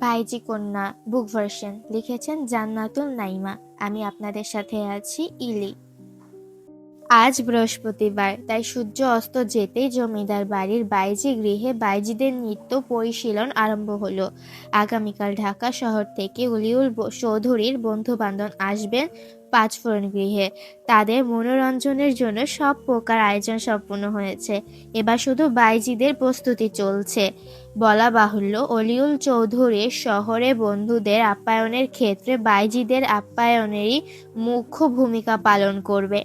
ভাইজি কন্যা বুক ভার্সন লিখেছেন জান্নাতুল নাইমা। আমি আপনাদের সাথে আছি ইলি। আজ বৃহস্পতিবার, তাই সূর্য অস্ত যেতেই জমিদার বাড়ির বাইজি গৃহে বাইজিদের নিত্য পরিশীলন আরম্ভ হলো। আগামীকাল ঢাকা শহর থেকে উলিউল চৌধুরীর বন্ধু বান্ধব আসবেন পাঁচফোড়ন গৃহে। তাদের মনোরঞ্জনের জন্য সব প্রকার আয়োজন সম্পূর্ণ হয়েছে। এবার শুধু বাইজিদের প্রস্তুতি চলছে। বলা বাহুল্য, অলিউল চৌধুরীর শহরে বন্ধুদের আপ্যায়নের ক্ষেত্রে বাইজিদের আপ্যায়নেরই মুখ্য ভূমিকা পালন করবে।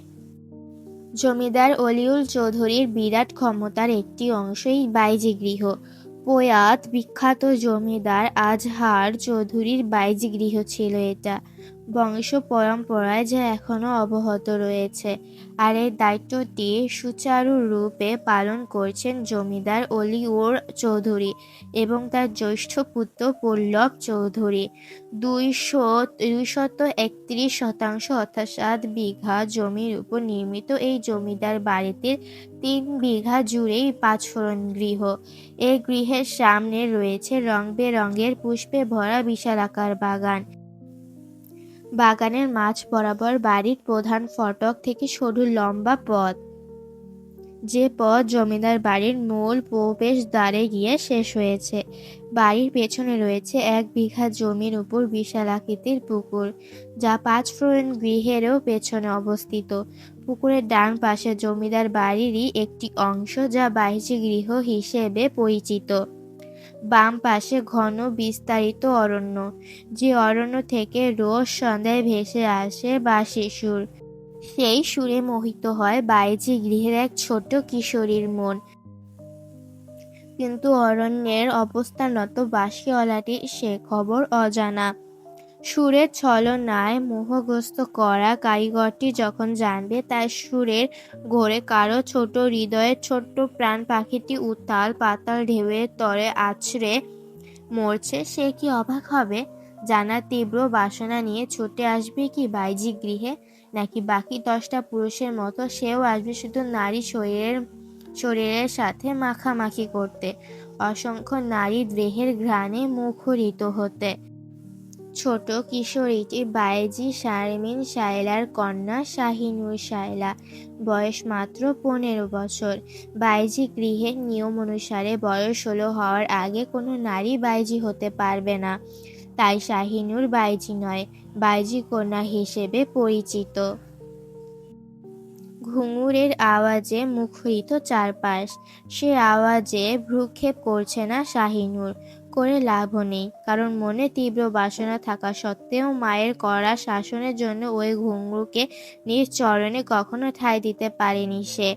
জমিদার অলিউল চৌধুরীর বিরাট ক্ষমতার একটি অংশই বাইজি গৃহ। প্রয়াত বিখ্যাত জমিদার আজহার চৌধুরীর বাইজি গৃহ ছিল এটা। বংশ পরম্পরায় যা এখনো অব্যাহত রয়েছে। আর এই দায়িত্বটি সুচারুরূপে পালন করছেন জমিদার অলিউল চৌধুরী এবং তার জ্যেষ্ঠ পুত্র পল্লব চৌধুরী। 231 শতাংশ অর্থাৎ 7 বিঘা জমির উপর নির্মিত এই জমিদার বাড়িটির 3 বিঘা জুড়েই পাঁচফোড়ন গৃহ। এই গৃহের সামনে রয়েছে রং বেরঙের পুষ্পে ভরা বিশালাকার বাগান। বাগানের মাঝ বরাবর বাড়ির প্রধান ফটক থেকে সরু লম্বা পথ, যে পথ জমিদার বাড়ির মূল প্রবেশদ্বারে গিয়ে শেষ হয়েছে। বাড়ির পেছনে রয়েছে 1 বিঘা জমির উপর বিশালাকৃতির পুকুর, যা পাঁচফোড়ন গৃহেরও পেছনে অবস্থিত। পুকুরের ডান পাশে জমিদার বাড়িরই একটি অংশ, যা বাইজি গৃহ হিসেবে পরিচিত। বাম পাশে ঘন বিস্তারিত অরণ্য, যে অরণ্য থেকে রোজ সন্ধ্যায় ভেসে আসে বাঁশির সুর। সেই সুরে মোহিত হয় বাইজি গৃহের এক ছোট কিশোরীর মন। কিন্তু অরণ্যের অবস্থানরত বাঁশিওয়ালাটির সে খবর অজানা। সুরের ছলনায় মোহগ্রস্ত করা কারিগরটি যখন জানবে তার সুরের ঘোরে কারো ছোট হৃদয়ের ছোট্ট প্রাণ পাখিটি উত্তাল পাতাল ঢেউয়ের তরে আছড়ে মরছে, সে কি অবাক হবে? জানার তীব্র বাসনা নিয়ে ছুটে আসবে কি বাইজি গৃহে, নাকি বাকি 10টা পুরুষের মতো সেও আসবে শুধু নারী শরীরের সাথে মাখামাখি করতে, অসংখ্য নারী দেহের ঘ্রাণে মুখরিত হতে। ছোট কিশোরীটি বাইজি শারমিন শায়লার কন্যা শাহিনুর শায়লা, বয়স মাত্র 15 বছর। বাইজি গৃহের নিয়ম অনুসারে বয়স 16 হওয়ার আগে কোনো নারী বাইজি হতে পারবে না। তাই শাহিনুর বাইজি নয়, বাইজি কন্যা হিসেবে পরিচিত। ঘুঙুরের আওয়াজে মুখরিত চারপাশ। সে আওয়াজে ভ্রুক্ষেপ করছে না শাহিনুর। করে লাভও নেই, কারণ মনে তীব্র বাসনা থাকা সত্ত্বেও মায়ের কড়া শাসনের জন্য ওই ঘুঙুরকে নিজ চরণে কখনো ঠাঁই দিতে পারেনি সে।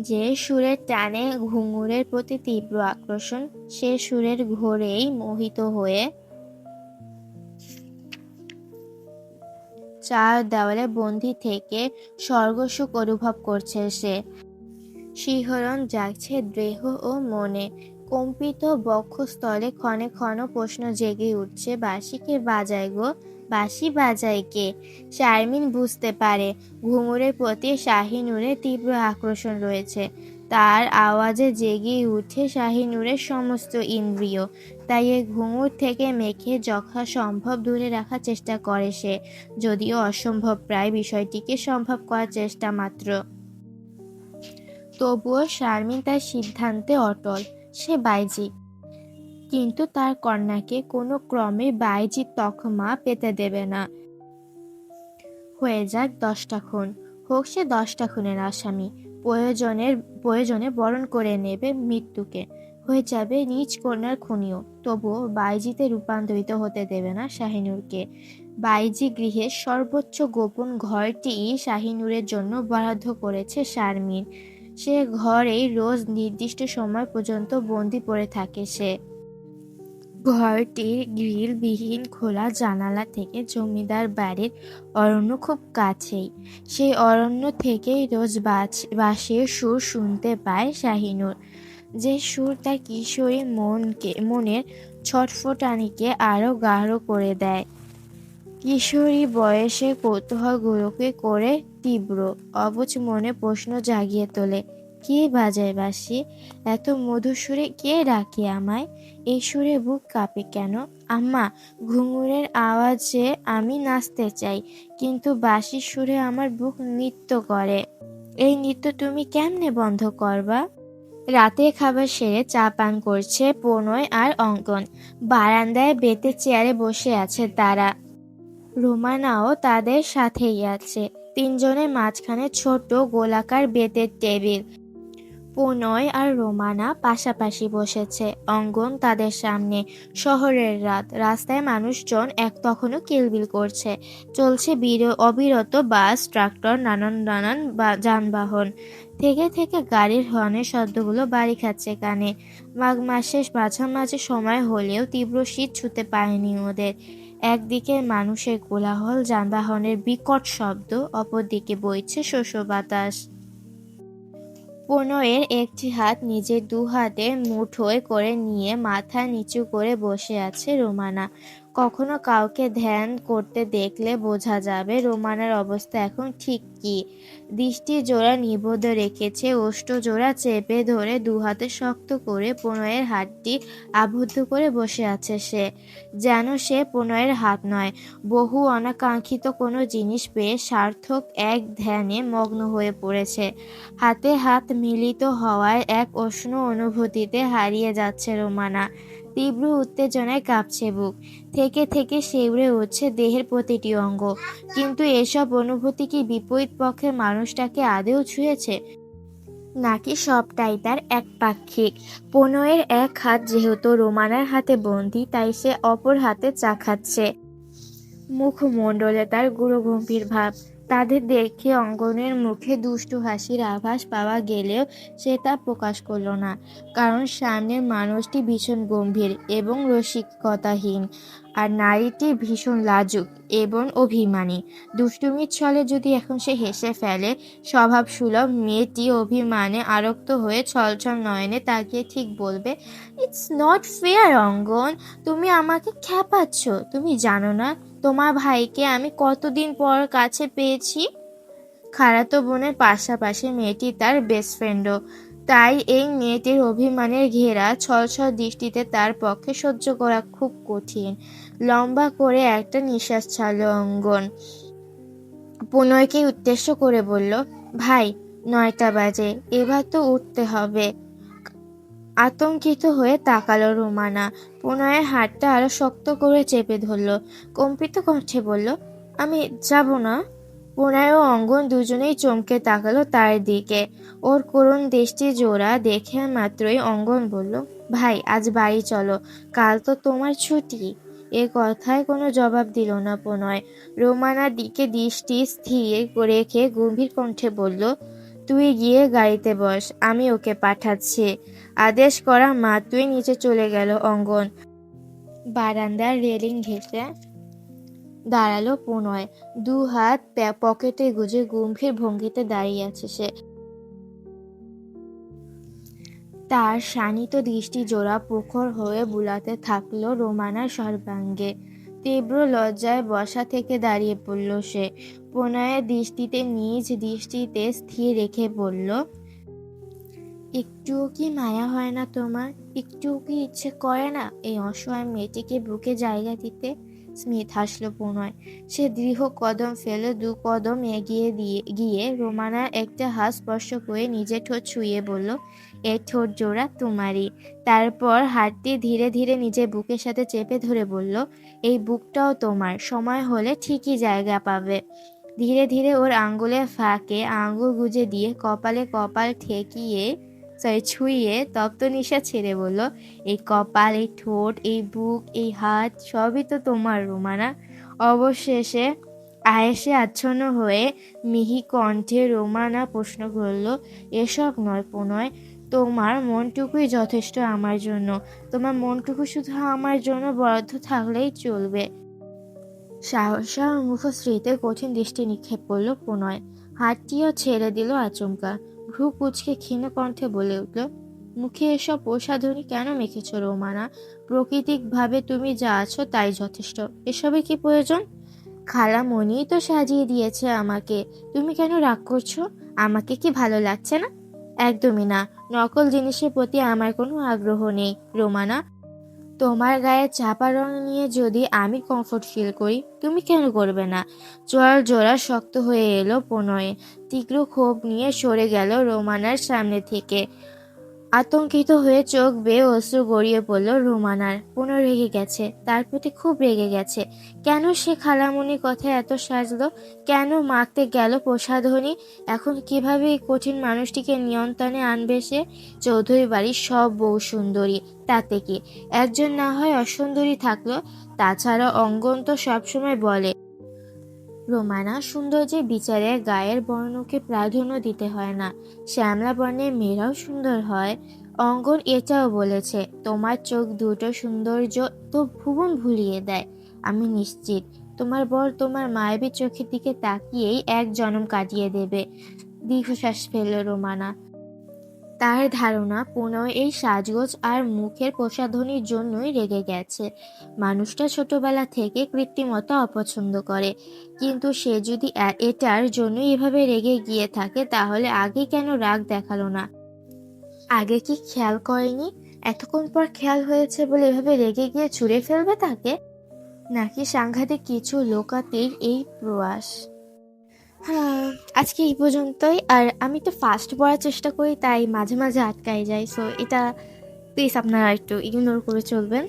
যে সুরের টানে ঘুঙুরের প্রতি তীব্র আকর্ষণ, সে সুরের ঘোরেই মোহিত হয়ে চার দেওয়ালে বন্দী থেকে স্বর্গসুখ অনুভব করছে সে। শিহরণ জাগছে দেহ ও মনে। কম্পিত বক্ষস্থলে ক্ষণে ক্ষণ প্রশ্ন জেগে উঠছে, বাঁশি কে বাজায় গো, বাঁশি বাজায় কে? শারমিন বুঝতে পারে ঘুঙুরের প্রতি শাহিনুরের তীব্র আকর্ষণ রয়েছে। তার আওয়াজে জেগে উঠে শাহিনুরের সমস্ত ইন্দ্রিয়। তাই এই ঘুঙুর থেকে মেখে যথাসম্ভব দূরে রাখার চেষ্টা করে সে, যদিও অসম্ভব প্রায় বিষয়টিকে সম্ভব করার চেষ্টা মাত্র। তবুও শারমিন তার সিদ্ধান্তে অটল। সে বাইজি, কিন্তু তার কন্যাকে কোনো ক্রমে বাইজির তকমা পেতে দেবে না। হয়ে যাক 10টা খুন, হোক সে 10টা খুনের আসামি। প্রয়োজনে বরণ করে নেবে মৃত্যুকে, হয়ে যাবে নিজ কন্যার খুনিও। তবুও বাইজিতে রূপান্তরিত হতে দেবে না শাহিনুরকে। বাইজি গৃহের সর্বোচ্চ গোপন ঘরটি শাহিনুরের জন্য বরাদ্দ করেছে শারমিন। সে ঘরেই রোজ নির্দিষ্ট সময় পর্যন্ত বন্দি পড়ে থাকে সে। ঘরটির গ্রিলবিহীন খোলা জানালা থেকে জমিদার বাড়ির অরণ্য খুব কাছেই। সেই অরণ্য থেকেই রোজ বাঁশির সুর শুনতে পায় শাহিনুর, যে সুর তার কিশোরী মনের ছটফটানিকে আরো গাঢ় করে দেয়। কিশোরী বয়সে কৌতূহলগুলোকে করে তীব্র, অবুঝ মনে প্রশ্ন জাগিয়ে তোলে। কে বাজায় বাঁশি? এত মধুর সুরে কে ডাকে আমায়? এই সুরে বুক কাঁপে কেন? আম্মা, ঘুঙুরের আওয়াজে আমি নাচতে চাই, কিন্তু বাঁশির সুরে আমার বুক নৃত্য করে। এই নৃত্য তুমি কেমনে বন্ধ করবা? রাতে খাবার সেরে চা পান করছে প্রণয় আর অঙ্কন। বারান্দায় বেতের চেয়ারে বসে আছে তারা। রোমানাও তাদের সাথেই আছে। তিনজনের মাঝখানে ছোট গোলাকার বেতের টেবিল। প্রণয় আর রোমানা পাশাপাশি বসেছে, অঙ্গন তাদের সামনে। শহরের রাত, রাস্তায় মানুষজন তখনও কিলবিল করছে। চলছে অবিরত বাস, ট্রাক্টর, নানান নানান যানবাহন। থেকে থেকে গাড়ির হর্নের শব্দগুলো বাড়ি খাচ্ছে কানে। মাঘ মাসের মাঝামাঝি সময় হলেও তীব্র শীত ছুঁতে পারেনি ওদের। একদিকে মানুষের কোলাহল, যানবাহনের বিকট শব্দ, অপরদিকে বইছে শস্য বাতাস। প্রণয়ের একটি হাত নিজের দু হাতের মুঠোয় করে নিয়ে মাথা নিচু করে বসে আছে রোমানা। কখনো কাউকে ধ্যান করতে দেখলে বোঝা যাবে রোমানার অবস্থা এখন ঠিক কি। দৃষ্টি জোড়া নিবদ্ধ রেখেছে, ওষ্ঠ জোড়া চেপে ধরে দু হাতে শক্ত করে প্রণয়ের হাতটি আবদ্ধ করে বসে আছে সে। যেন সে প্রণয়ের হাত নয়, বহু অনাকাঙ্ক্ষিত কোনো জিনিস পেয়ে সার্থক এক ধ্যানে মগ্ন হয়ে পড়েছে। হাতে হাত মিলিত হওয়ায় এক উষ্ণ অনুভূতিতে হারিয়ে যাচ্ছে রোমানা। তীব্র উত্তেজনায় কাঁপছে বুক। থেকে থেকে শিউরে উঠছে দেহের প্রতিটি অঙ্গ। কিন্তু এসব অনুভূতি কি বিপরীত পক্ষের মানুষটাকে আদৌ ছুঁয়েছে, নাকি সবটাই তার একপাক্ষিক? প্রণয়ের এক হাত যেহেতু রোমানার হাতে বন্দী, তাই সে অপর হাতে চা খাচ্ছে। মুখমণ্ডলে তার গুরুগম্ভীর ভাব। তাদের দেখে অঙ্গনের মুখে দুষ্টু হাসির আভাস পাওয়া গেলেও সে তা প্রকাশ করল না, কারণ সামনের মানুষটি ভীষণ গম্ভীর এবং রসিকতাহীন, আর নারীটি ভীষণ লাজুক এবং অভিমানী। দুষ্টুমির ছলে যদি এখন সে হেসে ফেলে, স্বভাবসুলভ মেয়েটি অভিমানে আরক্ত হয়ে ছলছল নয়নে তাকিয়ে ঠিক বলবে, ইটস নট ফেয়ার অঙ্গন, তুমি আমাকে খ্যাপাচ্ছ। তুমি জানো না তোমার ভাইকে আমি কতদিন পর কাছে পেয়েছি? খালাতো বোনের পাশাপাশি মেয়েটি তার বেস্ট ফ্রেন্ডও। তাই এই মেয়েটির অভিমানের ঘেরা ছলছল দৃষ্টিতে তার পক্ষে সহ্য করা খুব কঠিন। লম্বা করে একটা নিঃশ্বাস ছাড়ল অঙ্গন। প্রণয়কে উদ্দেশ্য করে বলল, ভাই, 9টা বাজে, এবার তো উঠতে হবে। আতঙ্কিত হয়ে তাকালো রোমানা। প্রণয়ের হাতটা আরো শক্ত করে চেপে ধরল। কম্পিত কণ্ঠে বলল, আমি যাব না। প্রণয় ও অঙ্গন দুজনেই চমকে তাকালো তার দিকে। ওর করুণ দৃষ্টি জোড়া দেখে মাত্রই অঙ্গন বলল, ভাই, আজ বাড়ি চলো, কাল তো তোমার ছুটি। এ কথায় কোনো জবাব দিল না প্রণয়। রোমানার দিকে দৃষ্টি স্থির রেখে গম্ভীর কণ্ঠে বলল, তুই গিয়ে গাড়িতে বস, আমি ওকে পাঠাচ্ছি। আদেশ করা মাত্রই নিচে চলে গেল অঙ্গন। বারান্দার রেলিং ঘেঁষে দাঁড়ালো প্রণয়। দু হাত পকেটে গুজে গম্ভীর ভঙ্গিতে দাঁড়িয়ে আছে সে। তার শানিত দৃষ্টি জোড়া প্রখর হয়ে বুলাতে থাকলো রোমানার সর্বাঙ্গে। তীব্র লজ্জায় বসা থেকে দাঁড়িয়ে পড়ল সে। প্রণয়ের দৃষ্টিতে নিজ দৃষ্টিতে স্থির রেখে বলল, একটুও কি মায়া হয় না তোমার? একটুও কি ইচ্ছে করে না এই অসহায় মেয়েটিকে বুকে জায়গা দিতে? স্মিত হাসল প্রণয়। সে দৃঢ় কদম ফেলে 2 কদম এগিয়ে গিয়ে রোমানার একটা হাত স্পর্শ করে নিজের ঠোঁট ছুঁয়ে বলল, এই ঠোঁট জোড়া তোমারই। তারপর হাতটি ধীরে ধীরে নিজের বুকের সাথে চেপে ধরে বলল, এই বুকটাও তোমার, সময় হলে ঠিকই জায়গা পাবে। ধীরে ধীরে ওর আঙ্গুলের ফাঁকে আঙ্গুল গুজে দিয়ে কপালে কপাল ছুঁয়ে তপ্ত নিঃশ্বাস ছেড়ে বলল, এই কপাল, এই ঠোঁট, এই বুক, এই হাত সবই তো তোমার রোমানা। অবশেষে আয়েশে আচ্ছন্ন হয়ে মিহি কণ্ঠে রোমানা প্রশ্ন করল, এসব নয় প্রণয়, তোমার মনটুকুই যথেষ্ট আমার জন্য। তোমার মনটুকু শুধু আমার জন্য বরাদ্দ থাকলেই চলবে। সাহসা মুখশ্রীতে কঠিন দৃষ্টি নিক্ষেপ করল প্রণয়। হাতটিও ছেড়ে দিল আচমকা। ভ্রু কুঁচকে ক্ষীণ কণ্ঠে বলে উঠল, মুখে এসব প্রসাধনী কেন মেখেছ রোমানা? প্রাকৃতিকভাবে তুমি যা আছো তাই যথেষ্ট। এসবে কি প্রয়োজন? খালামণি তো সাজিয়ে দিয়েছে আমাকে, তুমি কেন রাগ করছো? আমাকে কি ভালো লাগছে না? একদমই না। নকল জিনিসের প্রতি আমার কোনো আগ্রহ নেই রোমানা। তোমার গায়ে চাপা রং নিয়ে যদি আমি কমফোর্ট ফিল করি, তুমি কেন করবে না? চোয়াল জোড়া শক্ত হয়ে এলো প্রণয়ে। তীব্র ক্ষোভ নিয়ে সরে গেল রোমানার সামনে থেকে। আতঙ্কিত হয়ে চোখ বেয়ে অশ্রু গড়িয়ে পড়ল রোমানার। পুনঃ রেগে গেছে, তার প্রতি খুব রেগে গেছে। কেন সে খালামণির কথায় এত সাজলো? কেন মাখতে গেল প্রসাধনী? এখন কিভাবে এই কঠিন মানুষটিকে নিয়ন্ত্রণে আনবে সে? চৌধুরী বাড়ির সব বউ সুন্দরী, তাতে কি? একজন না হয় অসুন্দরী থাকলো। তাছাড়া অঙ্গন তো সবসময় বলে, রোমানা, সৌন্দর্যের বিচারে গায়ের বর্ণকে প্রাধান্য দিতে হয় না, শ্যামলা বর্ণের মেয়েরাও সুন্দর হয়। অঙ্গন এটাও বলেছে, তোমার চোখ দুটো সৌন্দর্য তো ভুবন ভুলিয়ে দেয়। আমি নিশ্চিত তোমার বর তোমার মায়াবী চোখের দিকে তাকিয়েই এক জনম কাটিয়ে দেবে। দীর্ঘশ্বাস ফেলল রোমানা। তার ধারণা পুনঃ এই সাজগোজ আর মুখের প্রসাধনীর জন্যই রেগে গেছে। মানুষটা ছোটবেলা থেকে কৃত্রিমতা অপছন্দ করে, কিন্তু সে যদি এটার জন্যই এভাবে রেগে গিয়ে থাকে, তাহলে আগে কেন রাগ দেখালো না? আগে কি খেয়াল করেনি? এতক্ষণ পর খেয়াল হয়েছে বলে এভাবে রেগে গিয়ে ছুঁড়ে ফেলবে তাকে? নাকি সাংঘাতিক কিছু লোকাতেই এই প্রয়াস? হ্যাঁ, আজকে এই পর্যন্তই। আর আমি তো ফাস্ট পড়ার চেষ্টা করি, তাই মাঝে মাঝে আটকাই যায়। সো এটা প্লিজ আপনারা একটু ইগনোর করে চলবেন।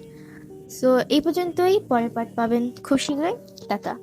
সো এই পর্যন্তই, পরের পার্ট পাবেন খুব শীঘ্রই। টাটা।